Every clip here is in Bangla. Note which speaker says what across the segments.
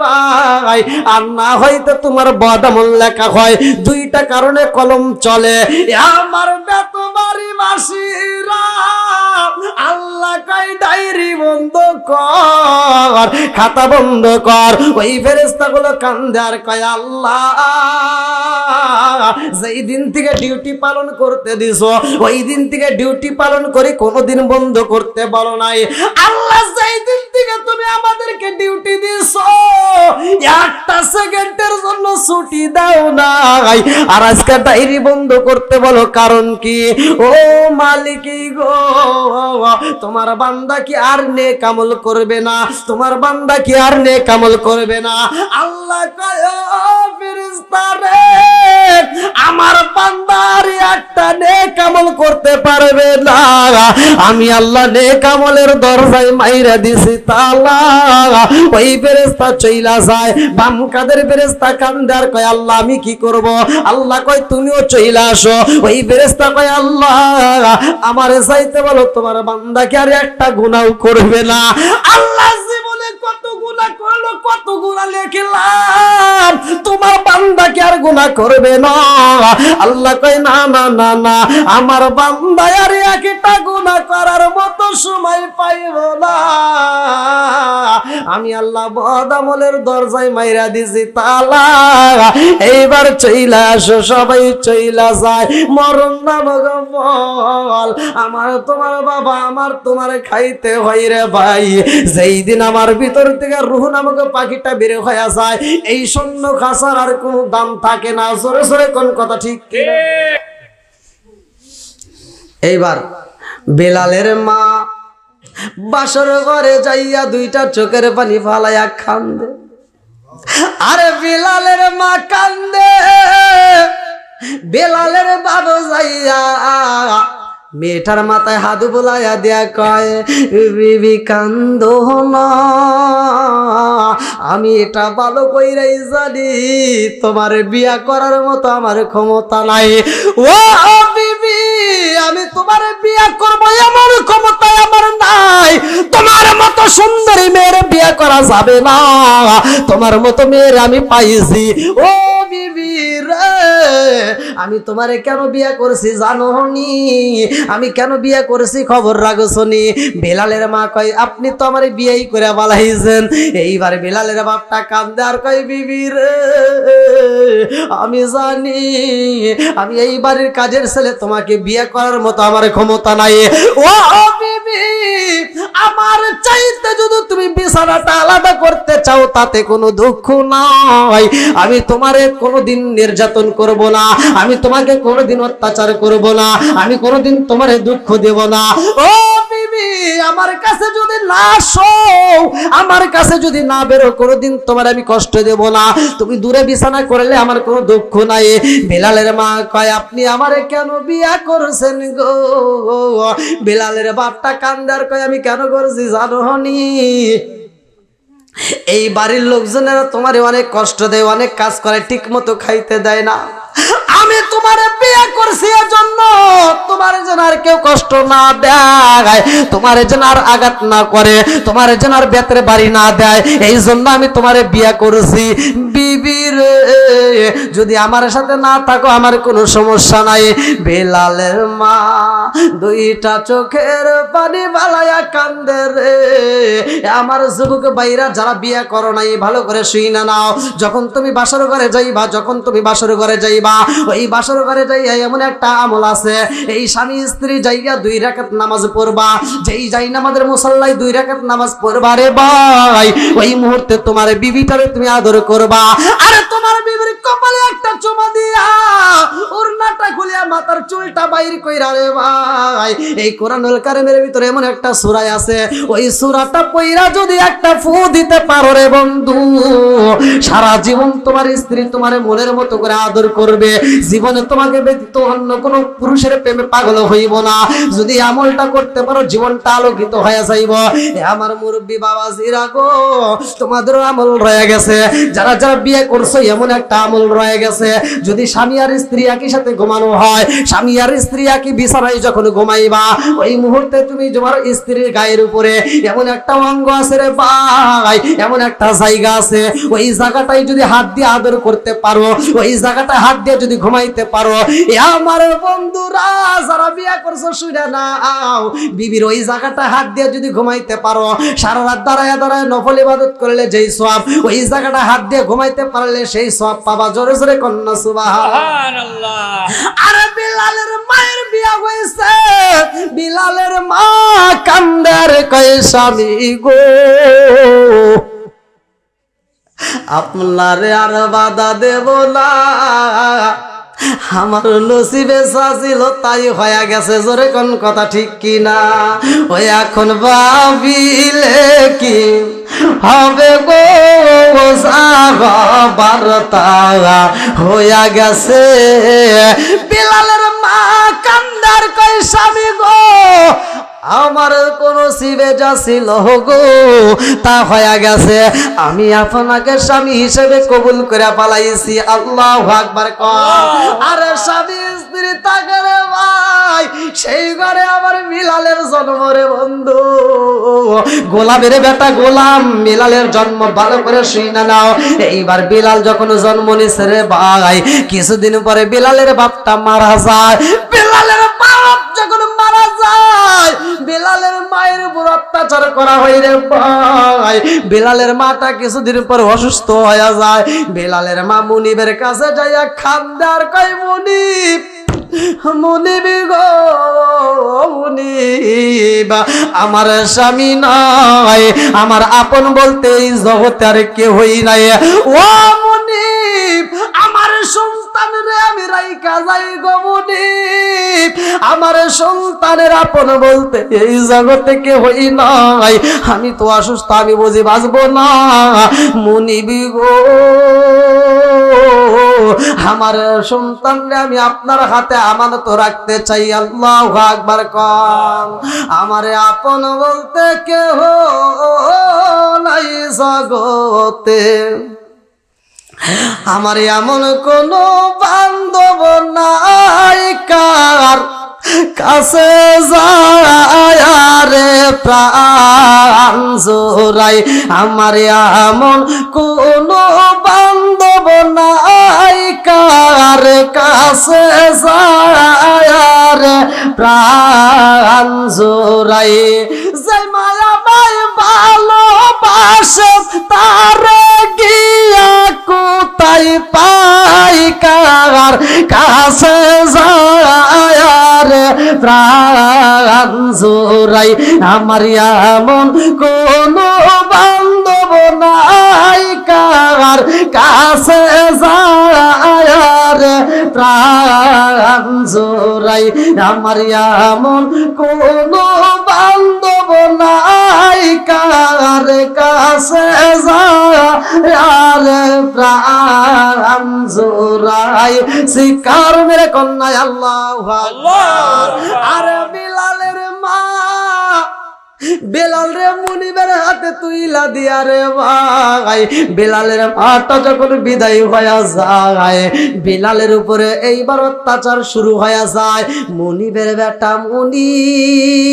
Speaker 1: ভাই, আর না হয়তো তোমার বদামল লেখা হয়। দুইটা কারণে কলম চলে। আমার বেতবাড়ি মাসিরা আল্লাহ কয় ডায়েরি বন্ধ কর, খাতা বন্ধ কর। ওই ফেরেশতাগুলো কান্দে আর কয় আল্লাহ, যেই দিন থেকে ডিউটি পালন করতে দিছো ওই দিন থেকে ডিউটি পালন করে কোনোদিন বন্ধ করতে বলো নাই। আল্লাহ, যেই দিন থেকে তুমি আমাদেরকে ডিউটি দিছো একটা সেকেন্ডের জন্য ছুটি দাও নাই, আর আজকে ডায়েরি বন্ধ করতে বলো, কারণ কি? ও মালিক গো, তোমার বান্দা কি আর নেক আমল করবে না? তোমার বান্দা কি আর নেক আমল করবে না? আল্লাহ কয় ও ফেরেশতা রে, আমার বান্দার একটা নেক আমল করতে পারবে না। আমি আল্লাহ নেক আমলের দরজায় মাইরা দিছি তালা। ওই ফেরেশতা চইলা যায়। বাম কাদের ফেরেশতা কান্দে আর কয় আল্লাহ, আমি কি করব? আল্লাহ কয় তুমিও চইলা আসো। ওই ফেরেশতা কয় আল্লাহ, আমারে চাইতে বলো তোমার বান্দা কি আর একটা গুনাহ করবে না? আল্লাহ জীবনে কত গুনাহ করলো, কত গুনাহ লিখলাম, তোমার বান্দা কি আর গুনাহ করবে না? আল্লাহ কয় না না না না, আমার বান্দা আর একটা গুনাহ করার মতো সময় পাইব না। আমি আল্লাহ বদামলের দরজায় মাইরা দিছি তালা। এইবার চইলা আসো, সবাই চইলা যায়। মরণ নামক ফল আমার তোমার বাবা আমার তোমার খাইতে হয় রে ভাই। যেই দিন আমার ভিতর থেকে রূহ নামক পাখিটা বের হয়ে যায়, এই শূন্য খাসার আর কোনো দাম থাকে না। জোরে জোরে কোন কথা ঠিক কি? এইবার বেলালের মা বাসর ঘরে যাইয়া দুইটা চোখের পানি ফালাইয়া কান্দে। আরে বেলালের মা কান্দে, বেলালের বাবা যাইয়া মেয়েটার মাথায় হাত বুলাইয়া দিয়া কয় বিবি কান্দো না, আমি এটা ভালো কইরাই জানি তোমার বিয়া করার মতো আমার ক্ষমতা নাই। ও বিবি, আমি তোমার বিয়া করবো এমন ক্ষমতা আমার নাই। তোমার মতো সুন্দরী মেয়ের বিয়া করা যাবে না। তোমার মতো মেয়ের আমি পাইছি। ও বিবি রে, আমি তোমারে কেন বিয়া করছি জানো নি? আমি কেন বিয়া করেছি খবর রাখছনি? বেলালের মা কয় আপনি তো আমার বিয়েই করে বালাইছেন। এইবার বেলালের বাপটা কান্দে আর কয় বিবি রে, আমি জানি আমি এই বাড়ির কাজের ছেলে, তোমাকে বিয়ে করার মতো আমার ক্ষমতা নাই। ও বিবি, আমার চাইতে যদি তুমি বিছানাটা আলাদা করতে চাও তাতে কোনো দুঃখ নাই। আমি তোমারে কোনোদিন নির্যাতন করব না, আমি তোমাকে কোনোদিন অত্যাচার করব না, আমি কোনোদিন তোমারে দুঃখ দেব না। ও বিবি, আমার কাছে যদি না আসো, আমার কাছে যদি না বেরো, কোনোদিন তোমার আমি কষ্ট দেব না। তুমি দূরে বিছানা করলে আমার কোনো দুঃখ নাই। বেলালের মা কয় আপনি আমারে কেন বিয়া করছেন গো? বেলালের বাপটা কান্দার কয় আমি কেন করছি জানো নি? এই বাড়ির লোকজনেরা তোমারে অনেক কষ্ট দেয়, অনেক কাজ করে, ঠিক মতো খাইতে দেয় না। আমি তোমারে বিয়ে করছি এজন্য তোমার যেন আর কেউ কষ্ট না দেয়, তোমার যেন আর আঘাত না করে, তোমার যেন আর বেতের বাড়ি না দেয়, এই জন্য আমি তোমারে বিয়ে করছি। বিবি রে, যদি আমার সাথে না থাকো আমার কোনো সমস্যা নাই। বেলালের মা দুইটা চোখের পানি বালায়া কান্দে রে। আমার যুবক ভাইরা যারা বিয়ে করো নাই ভালো করে শুই না নাও। যখন তুমি বাসর ঘরে যাইবা, যখন তুমি বাসর ঘরে যাইবা, ওই বাসর ঘরে যাইয়া এমন একটা আমল আছে, এই স্বামী স্ত্রী যাইয়া 2 রাকাত নামাজ পড়বা। যেই যাই নামাজের মুসাল্লায় 2 রাকাত নামাজ পড়বা রে ভাই, ওই মুহূর্তে তোমার বিবিটারে তুমি আদর করবা। আরে তোমার বিবির কপালে একটা চুমা দিয়া ওড়নাটা খুলিয়া মাথার চুলটা বাইর কইরা রে ভাই। এই কোরআনুল কারীমের ভিতরে এমন একটা সূরা আছে, ওই সূরাটা পড়া যদি একটা ফু দিতে পারো রে বন্ধু, সারা জীবন তোমার স্ত্রী তোমার মনের মতো করে আদর করবে। জীবনে তোমাকে ব্যতীত অন্য কোনো পুরুষের প্রেমে পাগল হইব না। যদি আমলটা করতে পারো জীবনটা আলোকিত হয়ে যাইব। আমার মুরব্বী বাবাজিরা গো, তোমাদের আমল রয়ে গেছে। যারা যারা বিয়ে করছো এমন একটা আমল আমল রয়ে গেছে। যদি স্বামী আর স্ত্রী একই সাথে ঘুমানো হয়, স্বামী আর স্ত্রী একই বিছানায় যখন ঘুমাইবা, ওই মুহূর্তে তুমি তোমার স্ত্রীর গায়ের উপরে এমন একটা অঙ্গ আছে রে ভাই, এমন একটা জায়গা আছে, ওই জায়গাটাই যদি হাত দিয়ে আদর করতে পারো, ওই জায়গাটা হাত দিয়ে যদি ঘুমাইতে পারো, আমার বন্ধুরা যারা বিয়ে করছো শুনে নাও, বিবির ওই জায়গাটা হাত দিয়ে যদি ঘুমাইতে পারো, সারা রাত দাঁড়ায় দাঁড়ায় নফল ইবাদত করলে যেই সওয়াব, ওই জায়গাটা হাত দিয়ে ঘুমাইতে পারলে সেই সওয়াব পাবা। জোরে জোরে কন্যা সুবহানাল্লাহ। আরে বিলালের মায়ের বিয়ে হয়েছে, বিলালের মা কান্দার কয় স্বামী গো, আপনারে আর বাধা দেব না, আমার নসিবে ছিল তাই হয়ে গেছে। জোরে কোন কথা ঠিক কিনা? ওই এখন ভাবিলে কি হবে গো, বারতা হইয়া গেছে। বিলালের মা কান্দার কয় স্বামী গো, আমার কোন শিবে যা ছিল গো তা হয়ে গেছে, আমি আপনাকে স্বামী হিসেবে কবুল করে পালাইছি। আল্লাহু আকবার কর। আরে স্বামী স্ত্রী থাকে রে ভাই, সেই ঘরে আমার বিলালের জন্ম রে বন্ধু। গোলামের বেটা গোলাম বিলালের জন্ম ভালো করে শুনে নাও। এইবার বিলাল যখন জন্ম নিছে রে ভাই, কিছুদিন পরে বিলালের বাপটা মারা যায়। বিলালের বাপ যখন মারা যায়, বিলালের মায়ের উপর অত্যাচার করা হয় রে ভাই। বিলালের মাটা কিছুদিন পর অসুস্থ হয়ে যায়। বিলালের মা মুনিবের কাছে যাইয়া খান্দার কয়, মুনিব মুনিব গো মুনিব, আমার স্বামী নয়, আমার আপন বলতে এই জগতে আর কেউই নাই। ও মুনিব, আমার সন্তান রে আমি রাইখা যাই গো মুনিব, আমার সন্তানের আপন বলতে এই জগতে কেউই নাই, আমি তো অসুস্থ, আমি বুঝি বাঁচবো না। মুনিব গো, আমার সন্তানরে আমি আপনার হাতে আমানত রাখতে চাই। আল্লাহু আকবার কর। আমারে আপন বলতে কেহ নাই জগতে, আমার এমন কোন বান্ধব নাই কার কাছে যায় রে প্রাণ জোড়াই, আমার এমন কোন বান্ধব নাই কার কাছে যায় রে প্রাণ জোড়াই, যে মায়া মায় ভালোবাসে তারে গিয়া কোথায় পাই, কার কাছে যায় রে প্রাণ জোড়াই, আমার এমন কোন বান্ধব নাই কার কাছে যায় রে প্রাণ জোড়াই, আমার এমন কোন বান্ধব নাই কার কাছে যায় রে প্রাণ জোড়াই। শিকার মেরে কন্যায় আল্লাহু আকবার। আরে বিলালের মা, বেলাল রে মুনিবের হাতে তুইলা দিয়া রে ভাই, বেলালের মাটা যখন বিদায় হয়ে যায়, বেলালের উপরে এইবার অত্যাচার শুরু হয়ে যায়। মুনিবের বেটা মুনিব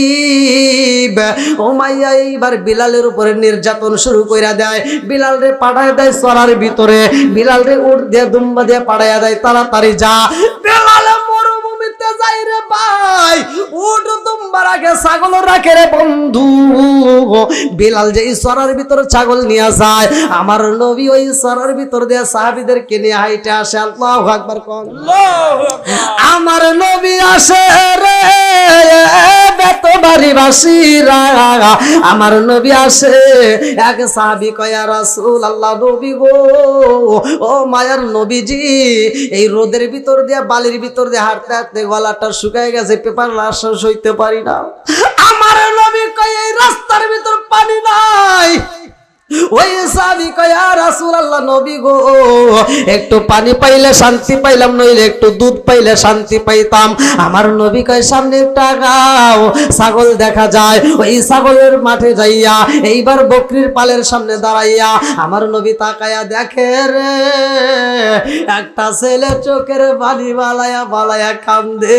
Speaker 1: ও মাইয়া এইবার বিলালের উপরে নির্যাতন শুরু কইরা দেয়। বিলাল রে পাঠায় দেয় চরার ভিতরে, বিলাল রে উঠ দিয়ে দুম্বা দিয়ে পাঠাইয়া দেয়, তাড়াতাড়ি যা। বেলাল মরুভূমিতে যাই রে ভাই, উঠ দুম্বার আগে ছাগল রাখে রে বন্ধু। বিলাল যে চরার ভিতর ছাগল নিয়ে যায়, আমার নবী ওই চরার ভিতর দিয়ে সাহাবীদেরকে নিয়ে হাইটে আসে। আল্লাহু আকবার কোন। আমার নবী আসে রে বেতবাড়ি বাসীরা, আমার নবী আসে। এক সাহাবী কয়, ইয়া রাসূলুল্লাহ, নবী গো, ও মায়ার নবীজি, এই রোদের ভিতর দিয়ে বালির ভিতর দিয়ে হাঁটতে হাঁটতে গলাটা শুকায় গেছে, পেপার লাশ সইতে পারি না। আমার নবী কয়, এই রাস্তার ভিতর পানি নাই, ওই সাহাবী কয় ইয়া রাসূলুল্লাহ নবী গো একটু পানি পাইলে শান্তি পাইলাম, নইলে একটু দুধ পাইলে শান্তি পাইতাম। আমার নবী কয় সামনে একটা গাও ছাগল দেখা যায়, ওই ছাগলের মাঠে যাইয়া এইবার বকরির পালের সামনে দাঁড়াইয়া আমার নবী তাকায়া দেখে রে একটা ছেলে চোখের পানি বালায়া বালায়া কান্দে।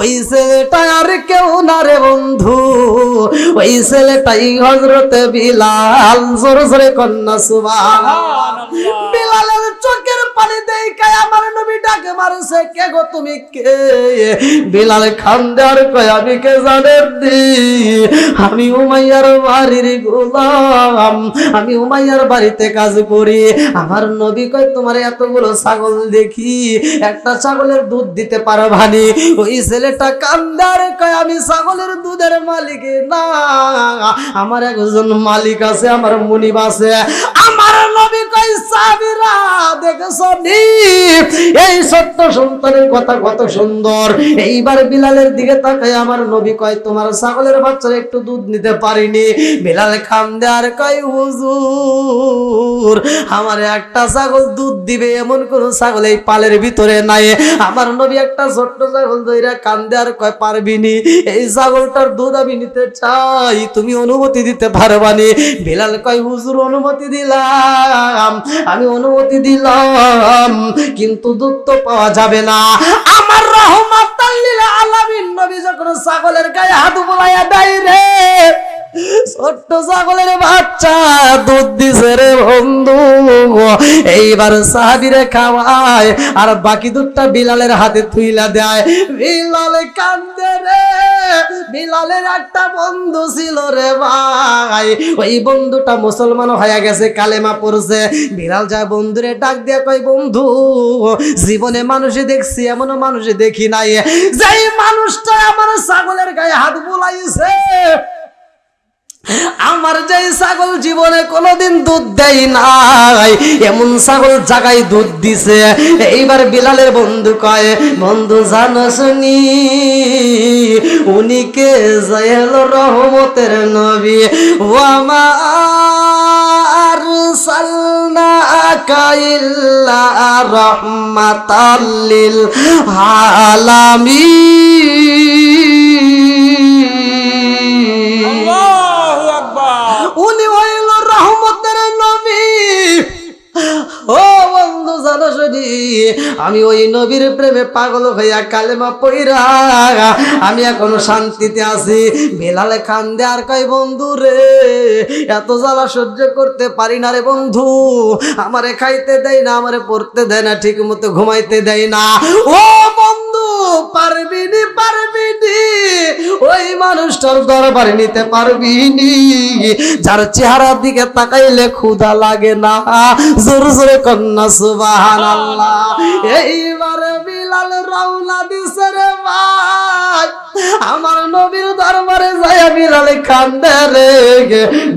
Speaker 1: ওই ছেলেটা আর কেউ না রে বন্ধু, ওই ছেলেটাই হযরতে বিলাল। জোরে জোরে কন্যা সুবহানাল্লাহ। বিলালের চোখের পানি দেখে আমার নবী ডাকে মারছে, কে গো তুমি কে? বিলাল কান্দে আর কয় আমি কে জানেন দি, আমি উমাইয়ার বাড়ির গোলাম, আমি উমাইয়ার বাড়িতে কাজ করি। আমার নবী কয় তোমার এতগুলো ছাগল দেখি একটা ছাগলের দুধ দিতে পারো ভানি? ওই ছেলেটা কান্দে আর কয় আমি ছাগলের দুধের মালিক না, আমার একজন মালিক আছে, আমার মুনিব আছে। আমার নবী কয় সাহাবীরা দেখছো নি এই সত্য সন্তানের কথা কত সুন্দর। এইবার বিলালের দিকে তাকায় আমার নবী কয় তোমার ছাগলের বাচ্চারা একটু দুধ নিতে পারিনি? বিলাল কান্দে আর কয় হুজুর আমার একটা ছাগল দুধ দিবে এমন কোন ছাগল এই পালের ভিতরে নাই। আমার নবী একটা ছোট্ট ছাগল ধইরা কান্দে আর কয় পারবিনি? এই ছাগলটার দুধ আমি নিতে চাই, তুমি অনুমতি দিতে পারবানি? বিলাল কয় হুজুর অনুমতি দিলাম, আমি অনুমতি দিলাম, কিন্তু দুধ তো পাওয়া যাবে না। আমার রাহমাতাল লিল আলামিন নবী যখন ছাগলের গায়ে হাত বুলাইয়া দেয় রে ছোট্ট ছাগলের বাচ্চা দুধ দিছে রে বন্ধু। এইবার সাহাবীরে খাওয়ায় আর বাকি দুধটা বিলালের হাতে তুইলা দেয়। বিলাল কান্দে রে, বিলালের একটা বন্ধু ছিল রে ভাই, ওই বন্ধুটা মুসলমান হয়ে গেছে, কালেমা পড়ছে। বিলাল যায় বন্ধুরে ডাক দিয়া কয় বন্ধু জীবনে মানুষে দেখছি এমন মানুষে দেখি নাই, যেই মানুষটা আমার ছাগলের গায়ে হাত বুলাইছে, আমার যে ছাগল জীবনে কোনোদিন দুধ দেয় নাই এমন ছাগল জায়গায় দুধ দিছে। এইবার বিলালের বন্ধু কয় বন্ধু জানোস নি উনি কে? জয়েল রহমতের নবী, ও আমার সাল্লাকা ইল্লা রাহমাতাল লিল আলামিন। উনি হইল রহমতের নবী। ও বন্ধু জানো শুনি আমি ওই নবীর প্রেমে পাগল হইয়া কালেমা পইরা আমি এখন শান্তিতে আছি। বিলালে কান্দে আর কয় বন্ধু রে এত জ্বালা সহ্য করতে পারি না রে বন্ধু, আমারে খাইতে দেয় না, আমারে পড়তে দেয় না, ঠিক মতো ঘুমাইতে দেয় না। ও বন্ধু পারবি নি, পারবি নি ওই মানুষটার দরবারে নিতে পারবি নি যার চেহারার দিকে তাকাইলে ক্ষুধা লাগে না? জোর জোরে কন্যা সুবহানাল্লাহ। এইবারে বিলাল রওনা দিছে রে ভাই আমার নবীর দরবারে যায়। বিলালে কান্দে রে,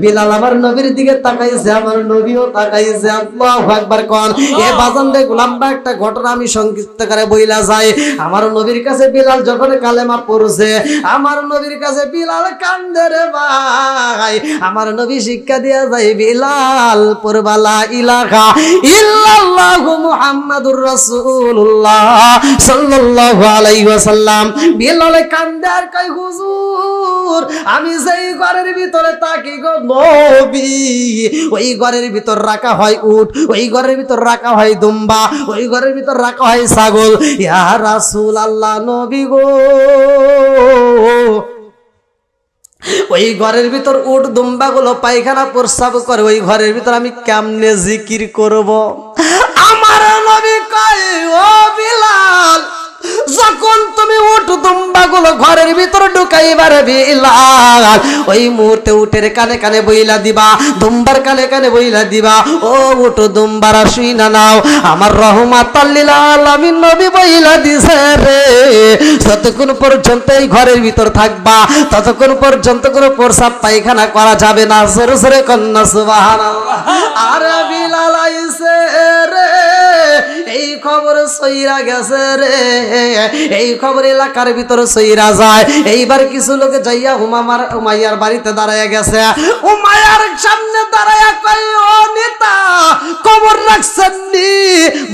Speaker 1: বিলাল আমার নবীর দিকে তাকাইছে, আমার নবীও তাকাইছে। আল্লাহু আকবার কোন। এ বাজান রে গোলামবা একটা ঘটনা আমি সংক্ষিপ্ত করে বইলা যাই। আমার নবীর কাছে বিলাল যখন কালেমা পড়ছে আমার নবীর কাছে বিলাল কান্দে রে ভাই। আমার নবী শিক্ষা দিয়া যায় বিলাল পড়বা লা ইলাহা ইল্লাল্লাহু মুহাম্মাদুর রাসূলুল্লাহ সাল্লাল্লাহু আলাইহি ওয়াসাল্লাম। বিলাল কান্দে আর কয় হুজুর আমি যেই ঘরের ভিতরে থাকি গো নবী ওই ঘরের ভিতর রাখা হয় উট, ওই ঘরের ভিতর রাখা হয় দুম্বা, ওই ঘরের ভিতর রাখা হয় ছাগল। ইয়া রাসূলুল্লাহ নবী গো ওই ঘরের ভিতর উট দুম্বা গুলো পায়খানা প্রস্রাব করে, ওই ঘরের ভিতর আমি কেমনে জিকির করব? আমার নবী কয় ও বিলাল যখন তুমি উট দুম্বা গুলো ঘরের ভিতর ঢুকাইবারে বিলাল ওই মুহূর্তে উটের কানে কানে বইলা দিবা, দুম্বার কানে কানে বইলা দিবা ও উট দুম্বারা শুই না নাও আমার রহমাতাল লিল আলামিন নবী বইলা দিছে রে যতক্ষণ পর্যন্ত এই ঘরের ভিতর থাকবা ততক্ষণ পর্যন্ত কোনো প্রস্রাব পায়খানা করা যাবে না। জোরে জোরে কন্যা সুবহানাল্লাহ। আরে বিলাল আইছে রে এই খবর সইরা গেছে রে, এই খবর এলাকার ভিতরে সইরা যায়। এইবার কিছু লোক যাইয়া উমাইয়ার বাড়িতে দাঁড়ায় গেছে। উমাইয়ার সামনে দাঁড়ায় কয়, ও নেতা খবর রাখছেন নি?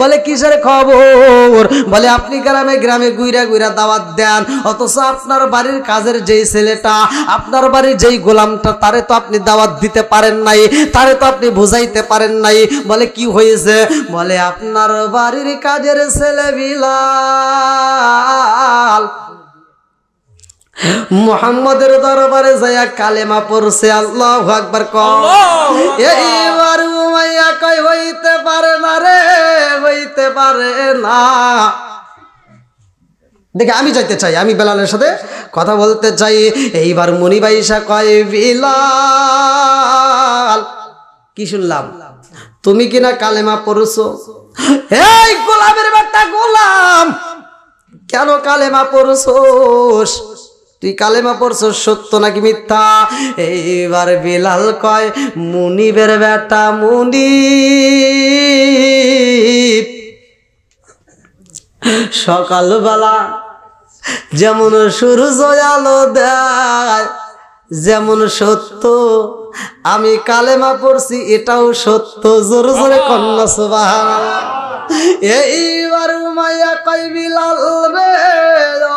Speaker 1: বলে কিসের খবর? বলে আপনি গ্রামে গ্রামে গুইরা গুইরা দাওয়াত দেন, অথচ আপনার বাড়ির কাজের যেই ছেলেটা, আপনার বাড়ির যেই গোলামটা, তারে তো আপনি দাওয়াত দিতে পারেন নাই, তারে তো আপনি বুঝাইতে পারেন নাই। বলে কি হয়েছে? বলে আপনার বাড়ির কাজের ছেলে বিলাল মুহাম্মাদের দরবারে যায়া কালেমা পড়ছে। আল্লাহু আকবার কও। এইবার উমাইয়া কয়, হইতে পারে না রে, হইতে পারে না। দেখে আমি যাইতে চাই, আমি বেলালের সাথে কথা বলতে চাই। এইবার মনিবাইশা কয়, বিলাল কি শুনলাম, তুমি কিনা কালেমা পড়ছো? এই গোলামের বেটা গোলাম, কেন কালেমা পড়ছোস? তুই কালেমা পড়ছস সত্য নাকি মিথ্যা? এইবার বিলাল কয়, মুনিবের বেটা মুনিব, সকালবেলা যেমন সূর্য আলো দেয়, যেমন সত্য আমি কালেমা পড়ছি এটাও সত্য। জোরে জোরে কন্যা সুবহানাল্লাহ। এইবার উমাইয়া কয়, বিলাল রে, ও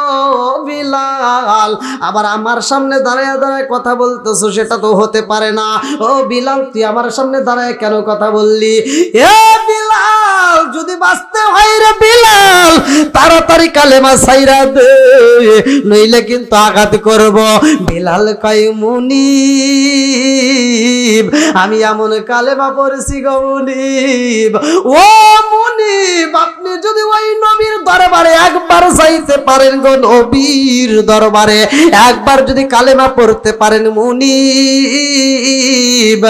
Speaker 1: বিলাল, আবার আমার সামনে দাঁড়ায় দাঁড়ায় কথা বলতেছো, সেটা তো হতে পারে না। ও বিলাল, তুই আমার সামনে দাঁড়ায় কেন কথা বললি? এ বিলাল, যদি বাঁচতে হয় রে বিলাল, তাড়াতাড়ি কালেমা ছাইরা দে, নইলে কিন্তু আঘাত করব। বিলাল কয়, মুনিব, আমি এমন কালেমা পড়ছি গো মুনিব। ও মুনিব, আপনি যদি ওই নবীর দরবারে একবার যাইতে পারেন গো, নবীর দরবারে একবার যদি কালেমা পড়তে পারেন মুনিব,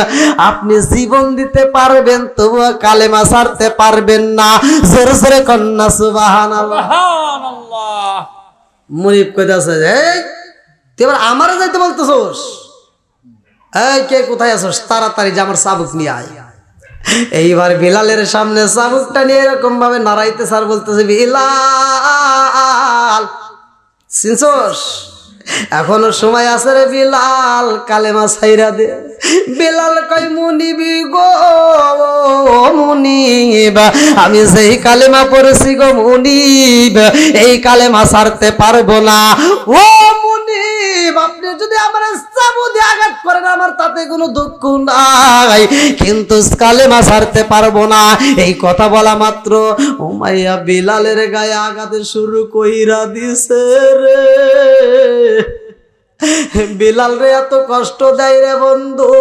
Speaker 1: আপনি জীবন দিতে পারবেন, তবুও কালেমা ছাড়তে পারবেন না। জোরে জোরে কন্যা সুবহানাল্লাহ। মুনিব কইতাছে, এই তুই এবার আমারে যাইতে বলতেছস? এই কে কোথায় আছস? তাড়াতাড়ি যে আমার চাবুক নিয়ে আয়। এইবার বিলালের সামনে চাবুকটা নিয়ে এরকম ভাবে নাড়াইতে স্যার বলতেছে, বিলাল চিনছস? এখনো সময় আছে রে বিলাল, কালেমা ছাইরা দে। বিলাল কয়, মুনিবি গো মুনিব, আমি যেই কালেমা পড়েছি গো মুনিব, এই কালেমা ছাড়তে পারবো না। ও মুনিব, আপনি যদি আমার চাবু দিয়ে আঘাত করেন আমার তাতে কোনো দুঃখ নাই, কিন্তু কালেমা ছাড়তে পারবো না। এই কথা বলা মাত্র উমাইয়া বিলালের গায়ে আঘাত শুরু কইরা দিছে রে। বিলাল রে এত কষ্ট দেয় রে বন্ধু,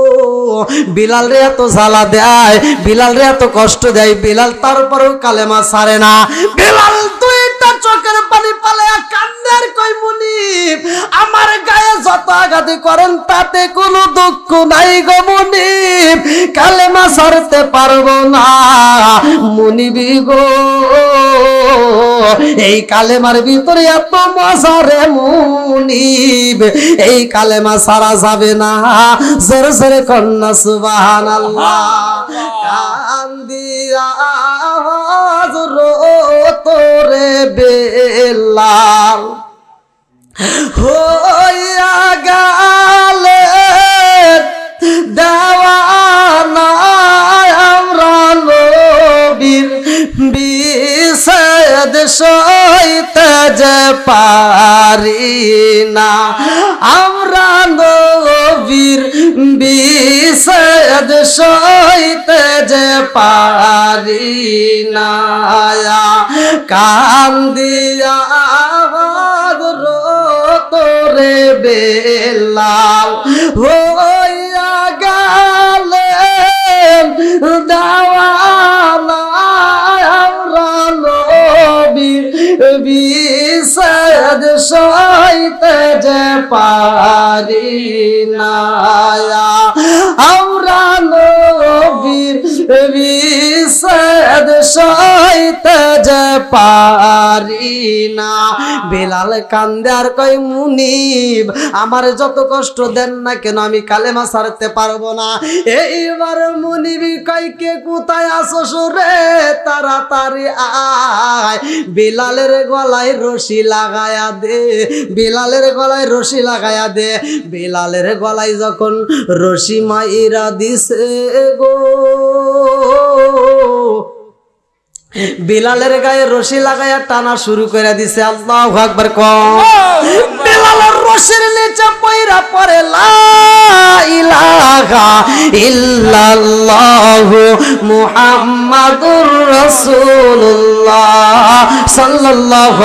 Speaker 1: বিলাল রে এত জ্বালা দেয়, বিলাল রে এত কষ্ট দেয়, বিলাল তারপরেও কালেমা ছাড়ে না। বিলাল দুইটা চোখের পানি পালায়া কান্নার কই, মুনিব আমার গায়ে যত আঘাত করেন তাতে কোনো দুঃখ নাই গো মুনিব, কালেমা ছাড়তে পারবো না। মুনিবি গো, এই কালেমার ভিতরে এত মজা রে মুনিব, এই কালেমা ছাড়া যাবে না। জোরে জোরে কন্যা সুবহানাল্লাহ। কান্দিয়া তোরে বেলাল হইয়া গেলে দেওয়ানা, আমরা নবীর বিচ্ছেদ সইতে যে পারি না, আমরা নবীর বিচ্ছেদ সইতে যে পারি না। কান্দিয়া তোরে বেলাল হইয়া গেলেন দেওয়ানা, আমরা নবীর বিচ্ছেদ সইতে যে পারি না, আমরা নবীর বিচ্ছেদ সইতে যে পারি পারি না। বেলাল কান্দে আর কয় মুনিব আমার যত কষ্ট দেন না কেন আমি কালেমা ছাড়তে পারবো না। এইবার মুনিব কয় কে কোথায় আসো সরে তাড়াতাড়ি আয়, বেলালের গলায় রশি লাগায়া দে, বেলালের গলায় রশি লাগায়া দে। বেলালের গলায় যখন রশি মাইরা দিছে গো, বেলালের গায়ে রশি লাগায়া টানা শুরু করে দিছে। আল্লাহু আকবার কও। বেলালের রশির নিচে পয়রা পড়ে লা ইলাহা ইল্লাল্লাহু মুহাম্মাদুর রাসূলুল্লাহ সাল্লাল্লাহু